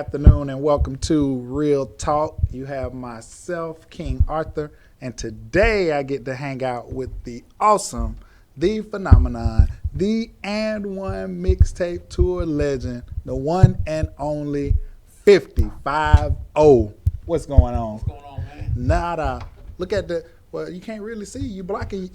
afternoon, and welcome to Real Talk. You have myself, King Arthur, and today I get to hang out with the awesome, the phenomenon, the and one mixtape tour legend, the one and only 50. What's going on? What's going on, man? Nada. Look at the. Well, you can't really see. You blocking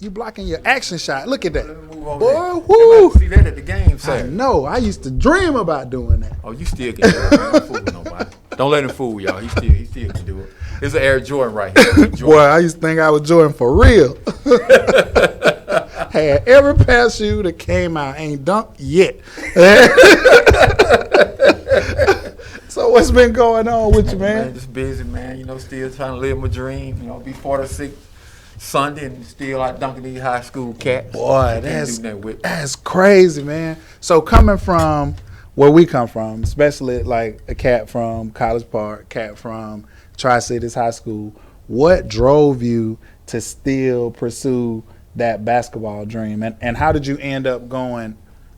your action shot. Look at that. Let me move over Boy, there. woo. See that at the game, I sir. know. I used to dream about doing that. Oh, you still can do it. Don't fool nobody. Don't let him fool y'all. He still can do it. It's an Air Jordan right here. Jordan. Boy, I used to think I was Jordan for real. Had every pair of shoe that came out, ain't dunked yet. So what's been going on with you, man? Just busy, man. You know, still trying to live my dream. You know, be 46 Sunday and still out dunking these high school cats. Boy, that's crazy, man. So coming from where we come from, especially like a cat from College Park, cat from Tri-Cities High School, what drove you to still pursue that basketball dream? And how did you end up going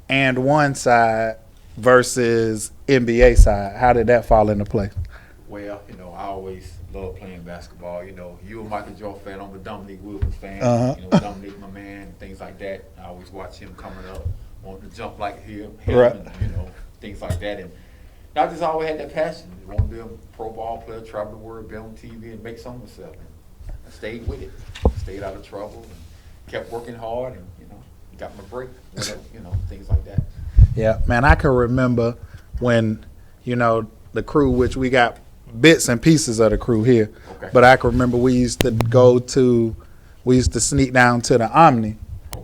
and one side versus NBA side? How did that fall into place? Well, you know, I always love playing basketball. You know, you a Michael Jordan fan, I'm a Dominique Wilkins fan. You know, Dominique, my man, things like that. I always watch him coming up, wanting to jump like him Right. and, you know, things like that. And I just always had that passion. I wanted to be a pro ball player, travel the world, be on TV, and make something of myself. And I stayed with it, stayed out of trouble, and kept working hard, and, you know, got my break, whatever, you know, things like that. Yeah, man, I can remember when, you know, the crew, which we got bits and pieces of the crew here, Okay. but I can remember we used to sneak down to the Omni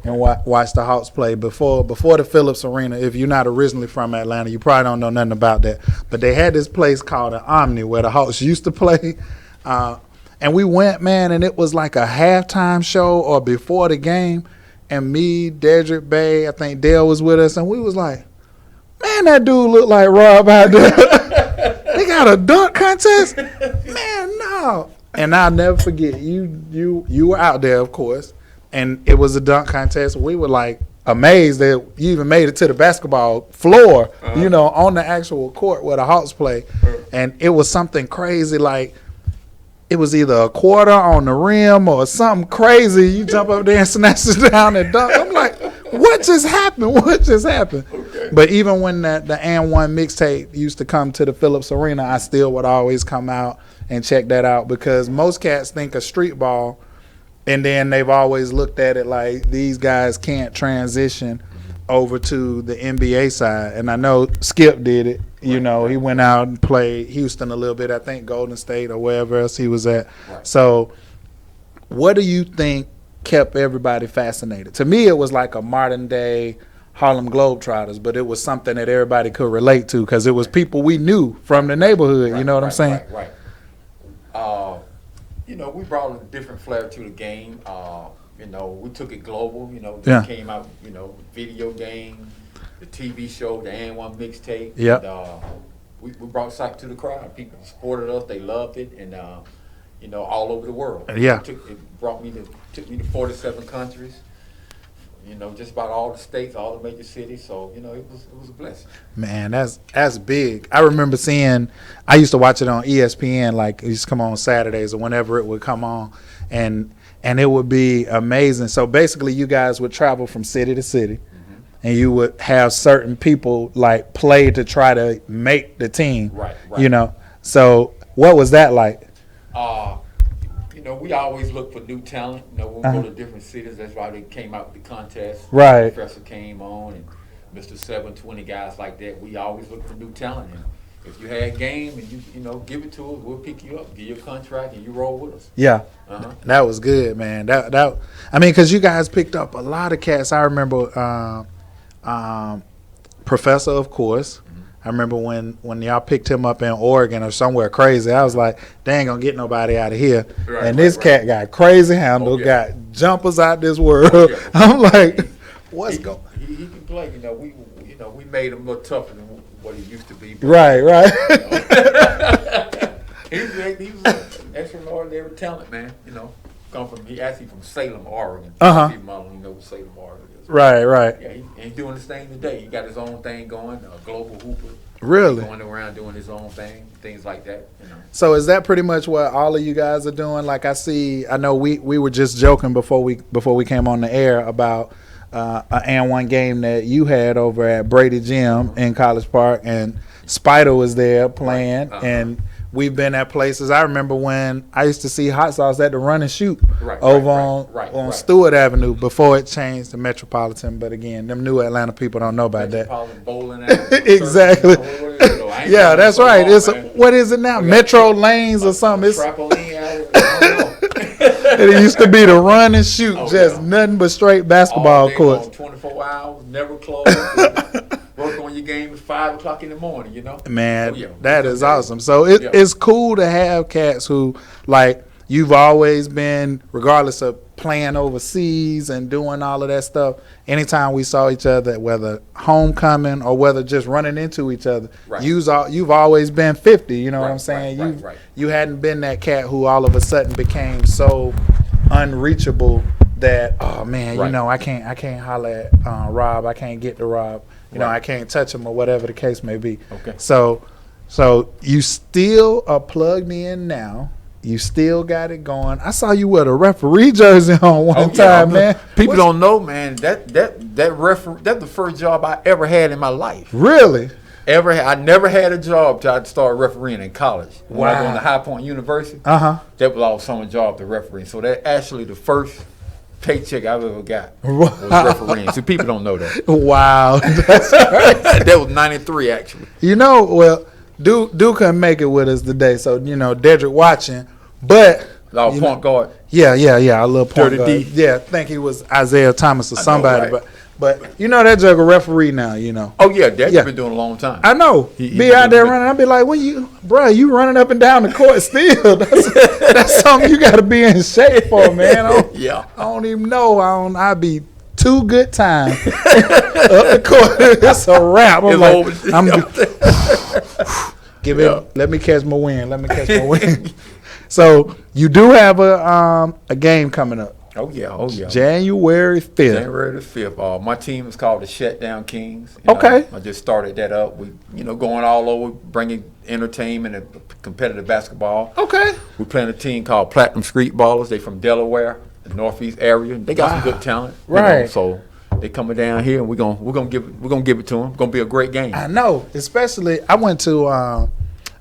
and watch the Hawks play before the Phillips Arena. If you're not originally from Atlanta, you probably don't know nothing about that, but they had this place called the Omni where the Hawks used to play, and we went, man, and it was like a halftime show or before the game, and me, Dedrick Bay, I think Dale was with us, and we was like, man, that dude look like Rob out there. They got a dunk contest? Man, no. And I'll never forget, you were out there, of course, and it was a dunk contest. We were like amazed that you even made it to the basketball floor, you know, on the actual court where the Hawks play. And it was something crazy, like it was either a quarter on the rim or something crazy. You jump up there and snatch it down and dunk. I'm like, what just happened? What just happened? Okay. But even when the and one mixtape used to come to the Phillips Arena, I still would always come out and check that out, because most cats think of street ball, and then they've always looked at it like these guys can't transition over to the NBA side. And I know Skip did it. You know, he went out and played Houston a little bit, I think Golden State or wherever else he was at. Right. So what do you think kept everybody fascinated? To me, it was like a modern day Harlem Globetrotters, but it was something that everybody could relate to because it was people we knew from the neighborhood. Right, you know what I'm saying? Right. You know, we brought a different flair to the game. You know, we took it global. You know, it came out, you know, video game, the TV show, the and one mixtape. Yeah. We brought sight to the crowd. People supported us. They loved it. And, you know, all over the world. Yeah. It took me to 47 countries. You know, just about all the states, all the major cities. So, you know, it was a blessing. Man, that's big. I remember I used to watch it on ESPN, like it used to come on Saturdays or whenever it would come on, and it would be amazing. So basically you guys would travel from city to city, and you would have certain people like play to try to make the team. Right. You know, so what was that like? You know, we always look for new talent. You know, when we go to different cities, that's why they came out with the contest. Right. Professor came on, and Mr. 720, guys like that. We always look for new talent. And if you had game and you know, give it to us, we'll pick you up, give you a contract, and you roll with us. Yeah. That was good, man. That I mean, because you guys picked up a lot of cats. I remember Professor, of course. I remember when y'all picked him up in Oregon or somewhere crazy. I was like, they ain't gonna get nobody out of here. Right, and this cat got crazy handle, got jumpers out this world. I'm like, what's going? He can play. You know, we made him look tougher than what he used to be. Right. You know. He was an extraordinary talent, man. You know, he actually from Salem, Oregon. People don't know what Salem, Oregon is. Right. Yeah, he's doing his thing today. He got his own thing going, a global hooper. Really? Going around doing his own thing, things like that. You know. So is that pretty much what all of you guys are doing? Like I know we were just joking before we came on the air about an and one game that you had over at Brady Gym in College Park, and Spider was there playing, and we've been at places. I remember when I used to see Hot Sauce at the Run and Shoot over on Stewart Avenue before it changed to Metropolitan. But again, them new Atlanta people don't know about that. Bowling alley, exactly. Yeah, that's right. What is it now? Metro Lanes or something. Trampoline alley. I don't know. It used to be the Run and Shoot, nothing but straight basketball courts. 24 hours, never closed. Work on your game at 5 o'clock in the morning, you know? Man, that is awesome. So it's cool to have cats who, like, you've always been, regardless of playing overseas and doing all of that stuff, anytime we saw each other, whether homecoming or whether just running into each other, you've always been 50, you know what I'm saying? You hadn't been that cat who all of a sudden became so unreachable that, oh, man, you know, I can't holler at Rob, I can't get to Rob. You know, I can't touch him or whatever the case may be. Okay. So you still are plugged in now. You still got it going. I saw you with a referee jersey on one time, man. People don't know, man. That's the first job I ever had in my life. Really? I never had a job till I started refereeing in college. When I was going to High Point University, that was all summer job to referee. So that actually the first paycheck I've ever got was refereeing. So people don't know that. Wow. That was 93 actually. You know, well, Duke couldn't make it with us today, so you know, Dedrick watching, but point guard. Yeah, a little point guard. D. Yeah, I think he was Isaiah Thomas or somebody, but you know that jug a referee now, you know. Oh yeah, Dad's been doing a long time. I know. Be out there running. I'd be like, you running up and down the court still. That's something you got to be in shape for, man. I don't even know. I'd be 2 good times up the court. It's a wrap. Let me catch my wind. So you do have a game coming up. Oh yeah. January 5th. January the 5th. My team is called the Shutdown Kings. Okay. I just started that up. We, going all over, bringing entertainment and competitive basketball. Okay. We're playing a team called Platinum Street Ballers. They from Delaware, the Northeast area. They got some good talent. Right. So they coming down here, and we're gonna give it to them. It's gonna be a great game. I know. Especially, I went to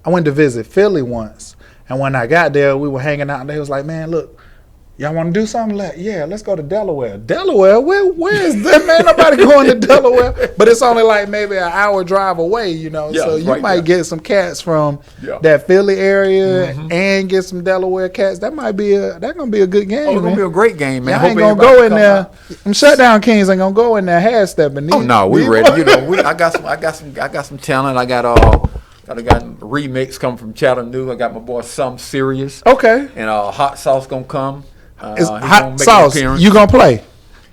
visit Philly once, and when I got there, we were hanging out, and they was like, "Man, look, y'all want to do something?" Like, yeah, let's go to Delaware. Delaware? Where is that, man? Nobody going to Delaware. But it's only like maybe an hour drive away, you know. Yeah, so you might get some cats from that Philly area and get some Delaware cats. That's gonna be a good game. Oh, it's gonna be a great game, man. I ain't gonna go in there. Them Shutdown Kings ain't gonna go in there half stepping. Oh no, we ready. You know, I got some talent. I got Remix coming from Chattanooga. I got my boy Some Serious. Okay. And Hot Sauce gonna come. Hot Sauce, you gonna play?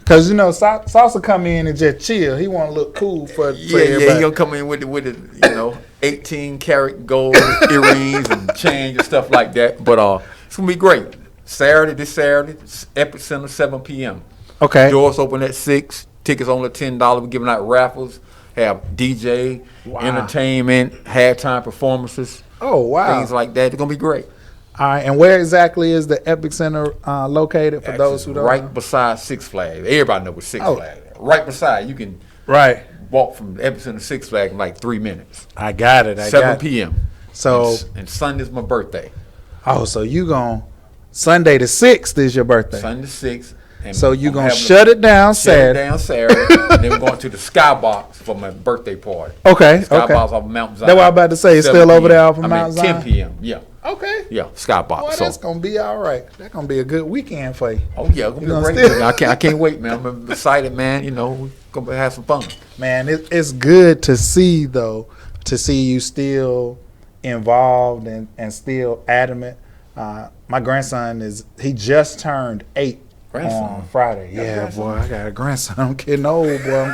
Cause you know Sauce will come in and just chill. He want to look cool for everybody. Yeah, he gonna come in with the 18-karat gold earrings and chains and stuff like that. But it's gonna be great. This Saturday, Epicenter 7 p.m. Okay. Doors open at 6. Tickets only $10. We're giving out raffles. Have DJ, entertainment, halftime performances. Oh wow! Things like that. It's gonna be great. All right, and where exactly is the Epic Center located for those who don't know? Right beside Six Flags. Everybody knows where Six Flags is. Right beside. You can walk from the Epic Center to Six Flags in like 3 minutes. I got it. 7 p.m. So and Sunday's my birthday. Oh, so you going Sunday the 6th is your birthday. Sunday the 6th. And so you're going to shut it down Saturday. And then we're going to the Skybox for my birthday party. Okay. Skybox off of Mount Zion. That's what I'm about to say. It's still over there off of Mount Zion? 10 p.m. Yeah. Okay. Yeah, Skybox. Boy, that's going to be all right. That's going to be a good weekend for you. Oh, yeah. It's going to be a great weekend. I can't wait, man. I'm excited, man. You know, we're going to have some fun. Man, it's good to see, though, you still involved and still adamant. My grandson he just turned 8. On Friday. Yeah, boy, I got a grandson. I'm getting old, boy.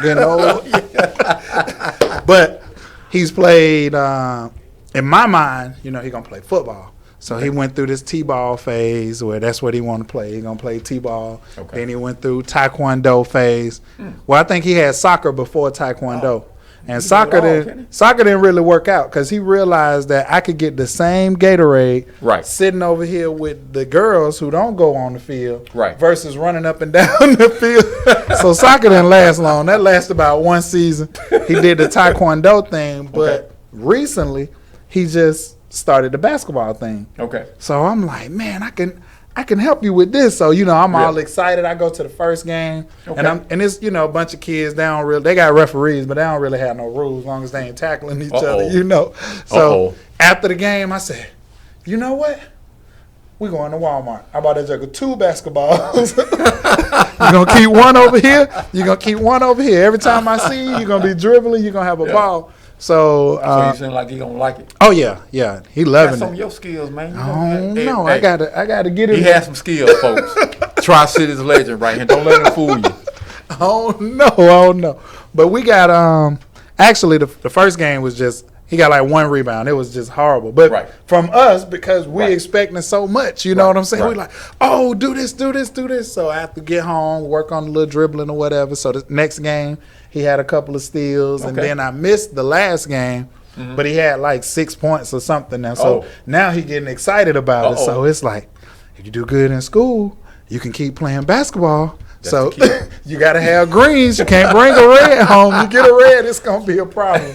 But he's played, in my mind, you know, he's going to play football. So he went through this T-ball phase where that's what he want to play. He's going to play T-ball. Okay. Then he went through Taekwondo phase. Well, I think he had soccer before Taekwondo. And soccer didn't really work out because he realized that I could get the same Gatorade sitting over here with the girls who don't go on the field versus running up and down the field. So soccer didn't last long. That lasted about one season. He did the Taekwondo thing, but recently he just started the basketball thing. Okay. So I'm like, man, I can help you with this. So, I'm all excited. I go to the first game, and it's, a bunch of kids. They got referees, but they don't really have no rules as long as they ain't tackling each other, So after the game, I said, you know what? We going to Walmart. I bought a jug of 2 basketballs. You're going to keep one over here. You're going to keep one over here. Every time I see you, you're going to be dribbling. You're going to have a ball. So you seem like he don't like it. Oh yeah, he loving it. Some of your skills, man. I gotta get it. He has some skills, folks. Tri-City's legend right here. Don't let him fool you. Oh no. But we got actually the first game was just he got like 1 rebound. It was just horrible. But from us, because we expecting so much, you know what I'm saying? We're like, oh, do this. So I have to get home, work on a little dribbling or whatever. So the next game, he had a couple of steals, and then I missed the last game, but he had like 6 points or something. Now, so now he getting excited about it. So it's like, if you do good in school, you can keep playing basketball. So you got to have greens. You can't bring a red home. You get a red, it's going to be a problem.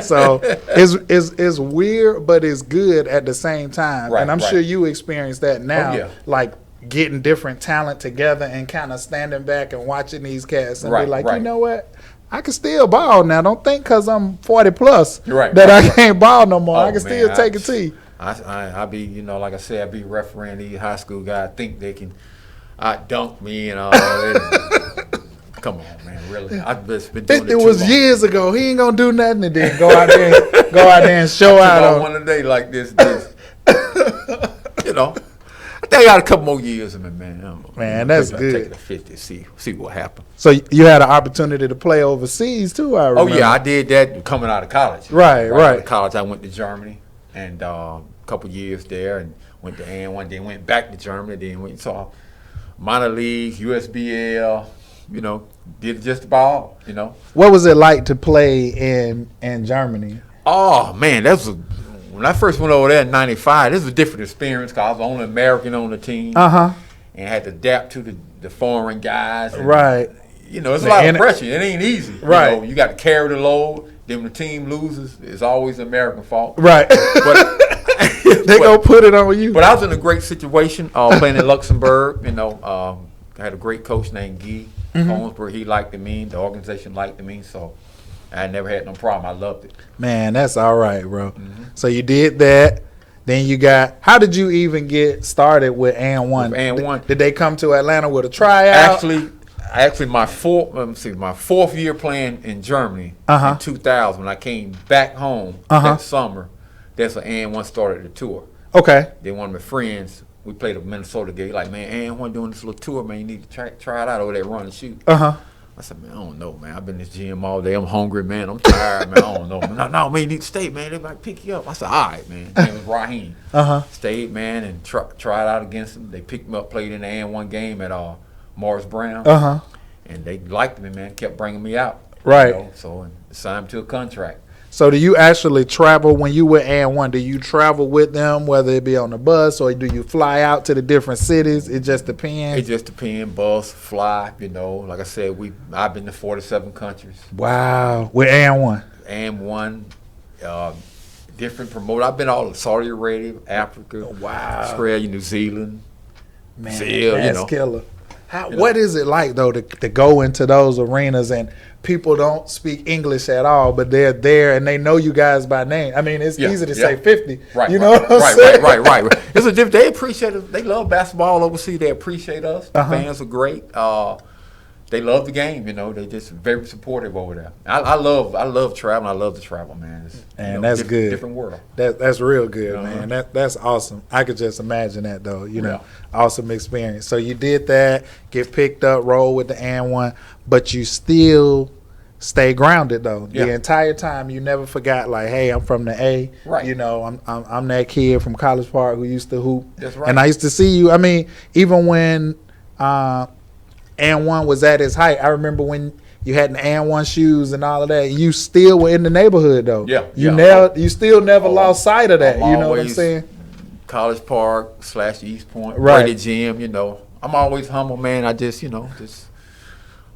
So it's weird, but it's good at the same time. And I'm sure you experience that now, like getting different talent together and kind of standing back and watching these cats and be like, you know what? I can still ball now. Don't think because I'm 40 plus that I can't ball no more. I can still take a tee. I be, like I said, I be refereeing these high school guys. Think they can dunk me and all that. Come on, man, really. I've just been doing it too was long. Years ago. He ain't gonna do nothing and then go out there and show out on one day like this. I think I got a couple more years in me, man. Man, that's good. Take it to 50, see what happens. So you had an opportunity to play overseas too, I remember. Oh yeah, I did that coming out of college. Right. Out of college, I went to Germany and a couple years there, and went to A1, then went back to Germany, then went and saw minor leagues, USBL. Did just about all. What was it like to play in Germany? Oh man, when I first went over there in '95. This was a different experience because I was the only American on the team. And had to adapt to the foreign guys. And, it's a lot of pressure. It ain't easy. You got to carry the load. Then when the team loses, it's always the American fault. But they gonna put it on you. But I was in a great situation playing in Luxembourg. I had a great coach named Guy Holmesburg. He liked me. The organization liked me. So I never had no problem. I loved it. Man, that's all right, bro. So you did that. Then how did you even get started with AN1? With AN1. Did they come to Atlanta with a tryout? Actually, my fourth year playing in Germany in 2000, when I came back home that summer, that's when AN1 started the tour. Okay. Then one of my friends, we played a Minnesota game, like, man, AN1 doing this little tour, man, you need to try it out over there, run and shoot. I said, man, I don't know, man. I've been in this gym all day. I'm hungry, man. I'm tired, man. I don't know. Man. No, man, you need to stay, man. They might pick you up. I said, all right, man. His name was Raheem. Stayed, man, and tried out against them. They picked me up, played in the AN1 game at Morris Brown. And they liked me, man. Kept bringing me out. So and signed to a contract. So do you actually travel when you were AN1? Do you travel with them, whether it be on the bus, or do you fly out to the different cities? It just depends. It just depends. Bus, fly. Like I said, I've been to 47 countries. Wow, with AN1. AN1, different promoter. I've been all of Saudi Arabia, Africa, Australia, New Zealand. Man, that's killer. What is it like though to go into those arenas and people don't speak English at all, but they're there and they know you guys by name? I mean, it's easy to say 50. You know what I'm saying? Right. It's a different. They appreciate it. They love basketball overseas. They appreciate us. The fans are great. They love the game. They just very supportive over there. I love traveling. I love to travel, man. And that's good. Different world. That's real good, man. That's awesome. I could just imagine that though. Awesome experience. So you did that, get picked up, roll with the AN1, but you still stay grounded though. The entire time you never forgot, like, hey, I'm from the A. Right. I'm that kid from College Park who used to hoop. That's right. And I used to see you. I mean, even when AN1 was at its height, I remember when you had the and one shoes and all of that. You still were in the neighborhood though. Yeah, You still never lost sight of that. I'm You know what I'm always saying? College Park / East Point, Right. Brady Gym. You know, I'm always humble, man. I just just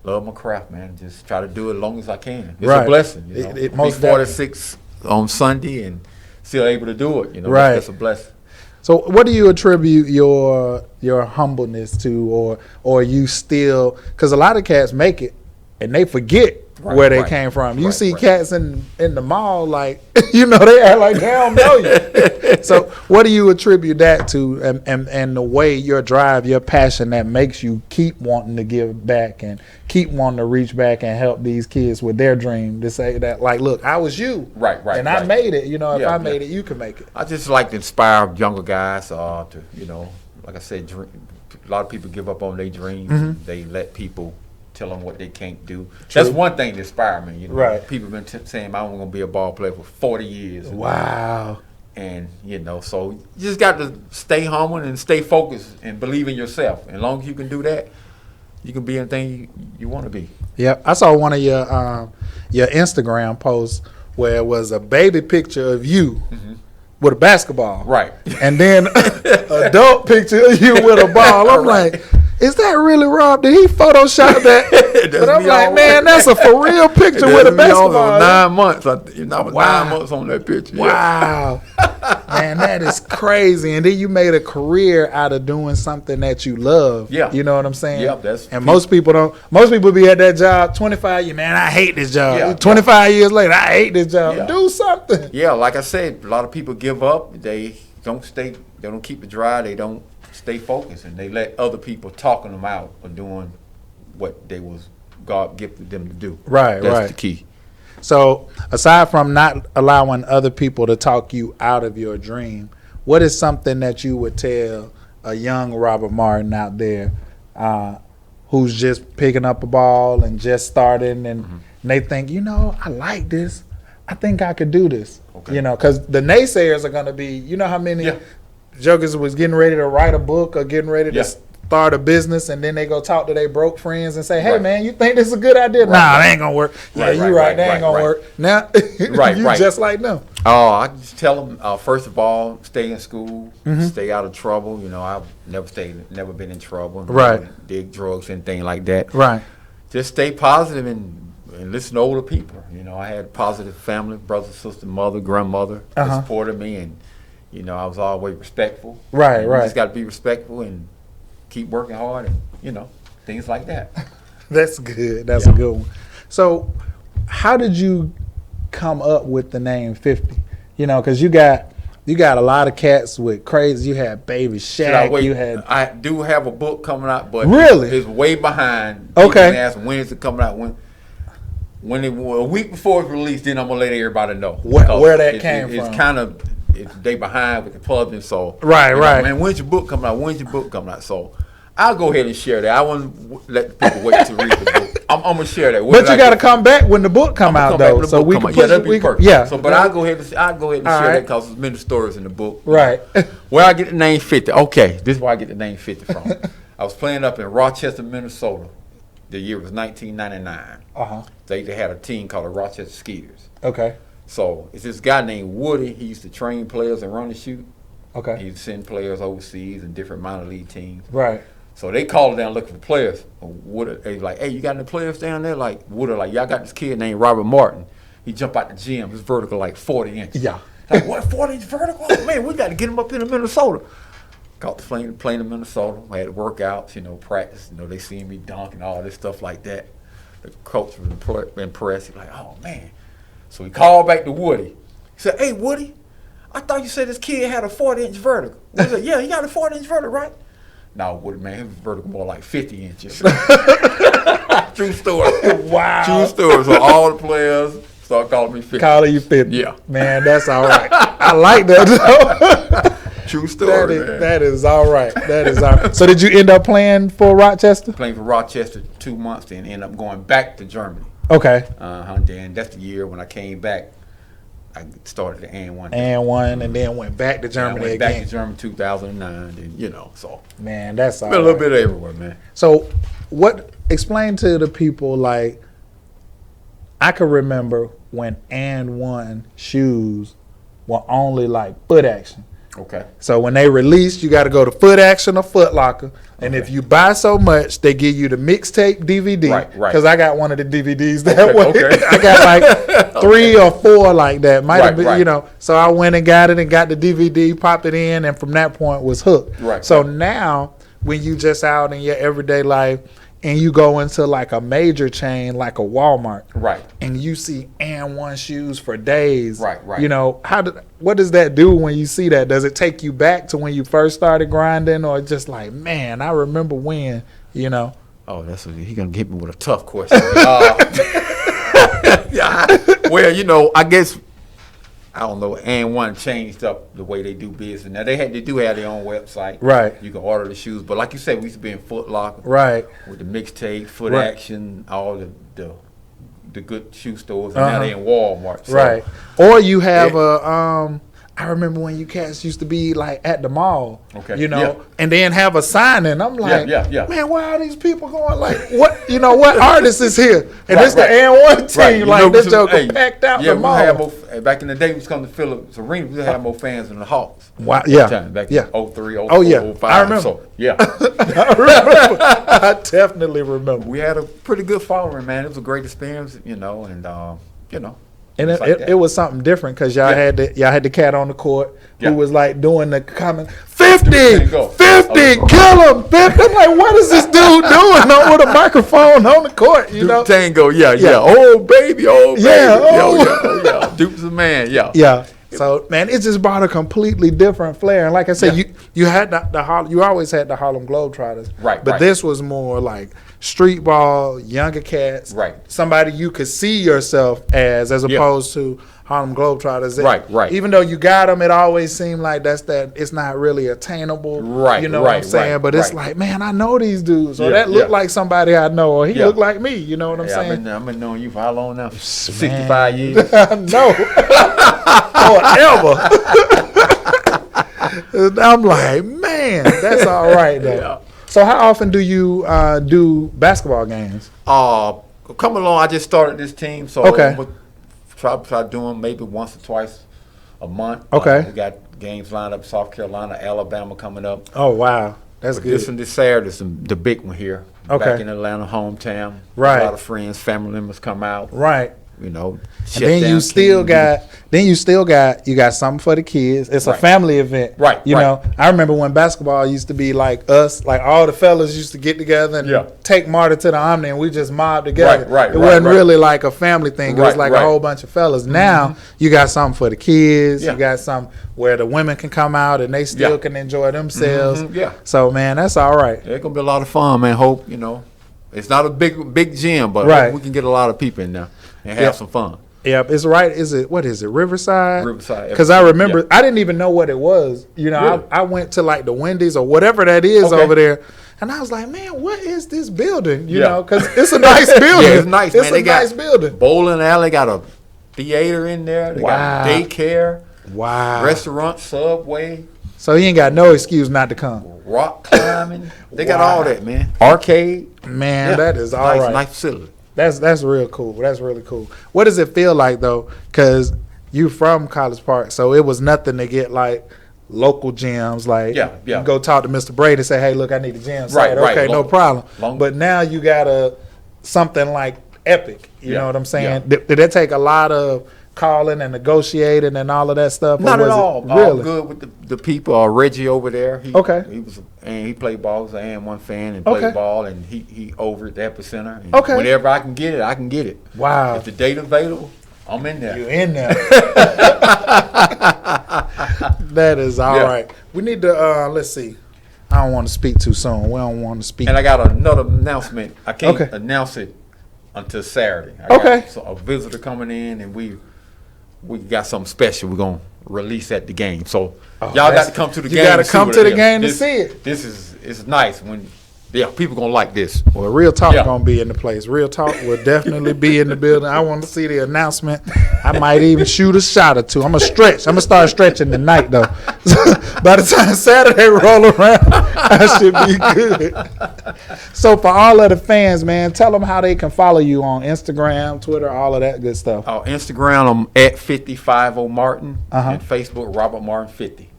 love my craft, man. Just try to do it as long as I can. It's Right. a blessing. You know, It be most 46 on Sunday and still able to do it. You know, Right. that's a blessing. So what do you attribute your humbleness to, or you still, because a lot of cats make it and they forget where they came from. You see cats in the mall, like, you know, they act like they don't know you. So what do you attribute that to, and the way your drive, your passion that makes you keep wanting to give back and keep wanting to reach back and help these kids with their dream, to say that, like, look, I was you. Right. And I made it. You know, if I made it, you can make it. I just like to inspire younger guys to, you know, like I said, a lot of people give up on their dreams. Mm-hmm. They let people tell them what they can't do. True. That's one thing that inspires me. You know, Right. people been saying I'm going to be a ball player for 40 years. Wow. And, you know, so you just got to stay humble and stay focused and believe in yourself. And as long as you can do that, you can be anything you want to be. Yep, I saw one of your Instagram posts where it was a baby picture of you with a basketball, Right. and then adult picture of you with a ball. I'm Right. like, is that really Rob? Did he Photoshop that? But I'm like, man, that's a for real picture with a basketball. 9 months. I was Wow. 9 months on that picture. Wow. Man, that is crazy. And then you made a career out of doing something that you love. Yeah. You know what I'm saying? Yeah, that's and most people don't. Most people be at that job 25 years. Man, I hate this job. Yeah, 25 years later, I hate this job. Yeah. Do something. Yeah, like I said, a lot of people give up. They don't stay. They don't keep it dry. They don't stay focused, and they let other people talking them out of doing what they was God gifted them to do. Right, That's right. the key. So, aside from not allowing other people to talk you out of your dream, what is something that you would tell a young Robert Martin out there who's just picking up a ball and just starting, and they think, you know, I like this. I think I could do this. Okay. You know, because the naysayers are going to be, you know how many jokers was getting ready to write a book or getting ready to start a business, and then they go talk to their broke friends and say, hey, man, you think this is a good idea? Nah, that ain't going to work. Yeah, you're right. That ain't going to work. Now, you just like them. Oh, I just tell them, first of all, stay in school, stay out of trouble. You know, I've never been in trouble. Right. Did drugs, anything like that. Right. Just stay positive and listen to older people. You know, I had a positive family, brother, sister, mother, grandmother that supported me, and, you know, I was always respectful. Right, You just got to be respectful and keep working hard, and, you know, things like that. That's good. That's a good one. So, how did you come up with the name 50? You know, because you got a lot of cats with crazy. You had Baby Shaq. You had. I do have a book coming out, but Really? it's way behind. Okay. You can ask when is it coming out? When a week before it's released, then I'm gonna let everybody know where that came from. It's kind of they behind with the publishing, so Right. Man, when's your book coming out? When's your book coming out? So I'll go ahead and share that. I won't let the people wait to read the book. I'm gonna share that. But you got to come back when the book come out, though, so we can yeah, that'd be perfect. Yeah. So, but I'll go ahead and share right. that because there's many stories in the book. Right. Where I get the name 50. Okay, this is where I get the name 50 from. I was playing up in Rochester, Minnesota. The year was 1999. They had a team called the Rochester Skeeters. Okay. So it's this guy named Woody. He used to train players and run and shoot. Okay. He would send players overseas and different minor league teams. Right. So they called down looking for players. Woody, they was like, hey, you got any players down there? Like Woody, like, y'all got this kid named Robert Martin. He jumped out the gym. His vertical like 40 inches. Yeah. Like, what, 40-inch vertical? Oh, man, we got to get him up into Minnesota. Got the plane in Minnesota. I had workouts, you know, practice. You know, they seen me dunk and all this stuff like that. The coach was impressed. He was like, oh, man. So he called back to Woody. He said, hey, Woody, I thought you said this kid had a 40-inch vertical. He said, yeah, he got a 40-inch vertical, right? No, Woody, man, his vertical more like 50 inches. True story. Wow. True story. So all the players start calling me 50. Calling you 50. Yeah. Man, that's all right. I like that, though. True story, man. That is all right. That is all right. So did you end up playing for Rochester? Playing for Rochester 2 months, then end up going back to Germany. Okay. Then that's the year when I came back. I started the and one, and then went back to Germany I went again. back to Germany 2009, and you know, so man, that's all been a little bit everywhere, man. So, explain to the people, like, I can remember when And One shoes were only like foot action. Okay. So when they released, you got to go to Foot Action or Foot Locker, and if you buy so much, they give you the mixtape DVD. Right. Because I got one of the DVDs that way. Okay. I got like 3 or 4 like that. Might have been, right. you know. So I went and got it and got the DVD, popped it in, and from that point was hooked. Right. So now when you just out in your everyday life and you go into like a major chain like a Walmart, Right. and you see And One shoes for days, Right. you know, what does that do when you see that? Does it take you back to when you first started grinding, or just like, man, I remember when, you know? Oh, he gonna hit me with a tough question. Yeah. Well, you know, I guess I don't know. And One changed up the way they do business. Now they do have their own website. Right. You can order the shoes, but like you said, we used to be in Foot Locker. Right. With the mixtape, Foot Right. Action, all the good shoe stores, and now they in Walmart. So, Right. Or you have I remember when you cats used to be like at the mall, Okay. you know, Yeah. and then have a signing. I'm like, yeah. man, why are these people going like, what, you know, what artist is here? And Right, it's the right. And One team, Right. You like know, this we joker hey, packed out yeah, the mall. we had more, back in the day, we was coming to Phillips Arena, we had more fans than the Hawks. Wow, yeah, Time, back yeah. in 03, 04, Oh, yeah. 05. I remember. So, yeah. I remember. I definitely remember. We had a pretty good following, man. It was a great experience, you know, and, you know. And it's like it was something different because y'all had the cat on the court Yeah. who was like doing the comment 50, 50, Go. kill him, 50. I'm like, what is this dude doing with a microphone on the court? You know? Tango, yeah. Yeah. Oh, baby, Yeah, yeah. Duke's the man, yeah. Yeah. So man, it just brought a completely different flair. And like I said, you had you always had the Harlem Globetrotters, Right, But right. this was more like street ball, younger cats, Right. Somebody you could see yourself as opposed to Harlem Globetrotters. Right. Even though you got them, it always seemed like it's not really attainable. Right, You know what I'm right, saying? right, But it's right. like, man, I know these dudes, or Yeah, that looked yeah. like somebody I know, or he Yeah. looked like me. You know what I'm Yeah, saying? I've been knowing you for how long now? 65 years. No. Forever. I'm like, man, that's all right though. Yeah. So how often do you do basketball games? Come along, I just started this team, so Okay. I'm gonna try doing maybe once or twice a month. Okay. We got games lined up, South Carolina, Alabama coming up. Oh wow, that's But good. this Saturday is the big one here. Okay. Back in Atlanta, hometown. Right. A lot of friends, family members come out. Right. You know. And then you still got something for the kids. It's a Right. family event. Right, You right. know, I remember when basketball used to be like us, like all the fellas used to get together and Yeah. take Marta to the Omni and we just mobbed together. Right, It wasn't right. really like a family thing. It was Right, like right. a whole bunch of fellas. Now you got something for the kids. Yeah. You got something where the women can come out and they still Yeah. can enjoy themselves. Mhm, yeah. So man, that's all right. Yeah, it's gonna be a lot of fun, man. Hope, you know. It's not a big gym, but Right. hope we can get a lot of people in there and have Yeah. some fun. Yep, it's right. What is it, Riverside? Riverside, Because I remember, yeah. I didn't even know what it was. You know, Really? I went to like the Wendy's or whatever that is Okay. over there, and I was like, man, what is this building? You Yeah. know, because it's a nice building. Yeah, it's nice, It's man. a They got nice building. bowling alley, got a theater in there. They Wow. got daycare, Wow. restaurant, Subway, So he ain't got no excuse not to come. rock climbing. They got Wow. all that, man. Arcade. Man, Yeah. that is all nice, right. Nice facility. That's real cool. That's really cool. What does it feel like though? Because you from College Park, so it was nothing to get like local gyms. Like Yeah. you can go talk to Mr. Brady and say, hey, look, I need a gym. Right, right. Okay, no Long- problem. long- But now you got something like epic. You Yeah, know what I'm saying? yeah. Did that take a lot of calling and negotiating and all of that stuff? Or Not at was it all. Really? All good with the people. Reggie over there. Okay. He played ball. He was an A1 fan and Okay. played ball, and he over at the Epicenter. And Okay. Whenever I can get it, I can get it. Wow. If the date available, I'm in there. You in there. That is all Yeah. right. We need to, let's see. I don't want to speak too soon. We don't want to speak. And I got another announcement. I can't Okay. announce it until Saturday. I got Okay. a visitor coming in, and we got something special we're gonna release at the game. So y'all got to come to the game. You got to and see come what to it the is. game to This- see it. This is it's nice when people gonna like this. Well, Real Talk Yeah. gonna be in the place. Real Talk will definitely be in the building. I want to see the announcement. I might even shoot a shot or two. I'm gonna stretch. I'm gonna start stretching tonight though. By the time Saturday roll around, I should be good. So for all of the fans, man, tell them how they can follow you on Instagram, Twitter, all of that good stuff. Instagram, I'm at 5050 Martin, Uh-huh. and Facebook, Robert Martin 50.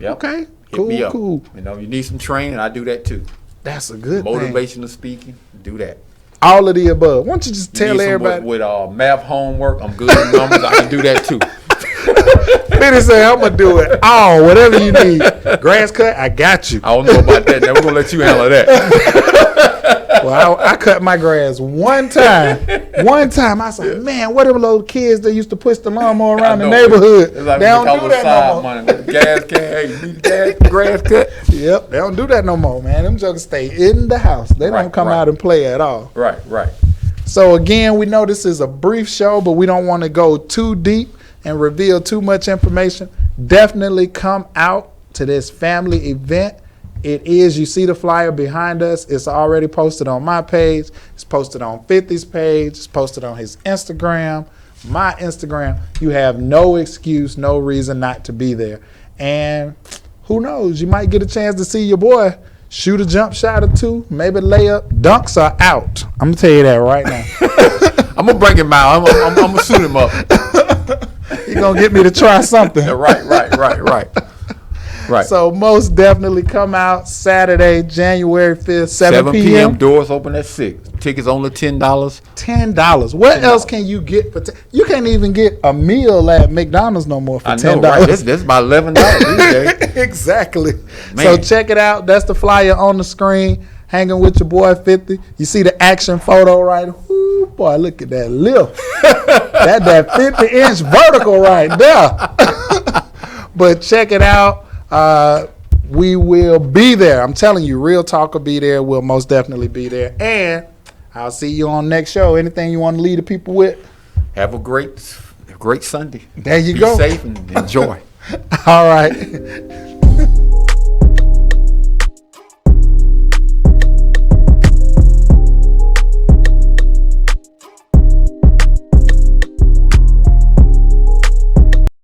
Yep. Okay, Hit me cool, up. cool. You know, you need some training, I do that too. That's a good thing. Motivational speaking, do that. All of the above. Why don't you just You tell need some everybody? with math homework, I'm good at numbers, I can do that too. Fitty say, I'm going to do it all, whatever you need. Grass cut, I got you. I don't know about that. Now we're gonna let you handle that. Well, I cut my grass one time. One time, I said, man, what are those kids that used to push the lawnmower around the neighborhood? It's like They don't do that no more. money. With the gas can, hey, you need the grass cut. Yep, they don't do that no more, man. Them jokers stay in the house. They don't come out and play at all. Right. So again, we know this is a brief show, but we don't want to go too deep and reveal too much information. Definitely come out to this family event. It is, you see the flyer behind us. It's already posted on my page. It's posted on 50's page. It's posted on his Instagram, my Instagram. You have no excuse, no reason not to be there. And who knows, you might get a chance to see your boy shoot a jump shot or two, maybe layup. Dunks are out. I'm going to tell you that right now. I'm gonna bring him out. I'm gonna shoot him up. You're going to get me to try something. Right. So most definitely come out Saturday, January 5th, 7 p.m. Doors open at 6. Tickets only $10. $10. What else can you get for you can't even get a meal at McDonald's no more for $10. Right? This is about $11 these days. Exactly. Man. So check it out. That's the flyer on the screen. Hanging with your boy 50. You see the action photo right? Ooh, boy, look at that lift. that 50-inch vertical right there. But check it out. We will be there. I'm telling you, Real Talk will be there. We'll most definitely be there. And I'll see you on next show. Anything you want to leave the people with? Have a great Sunday. There you Be go. safe and enjoy. All right.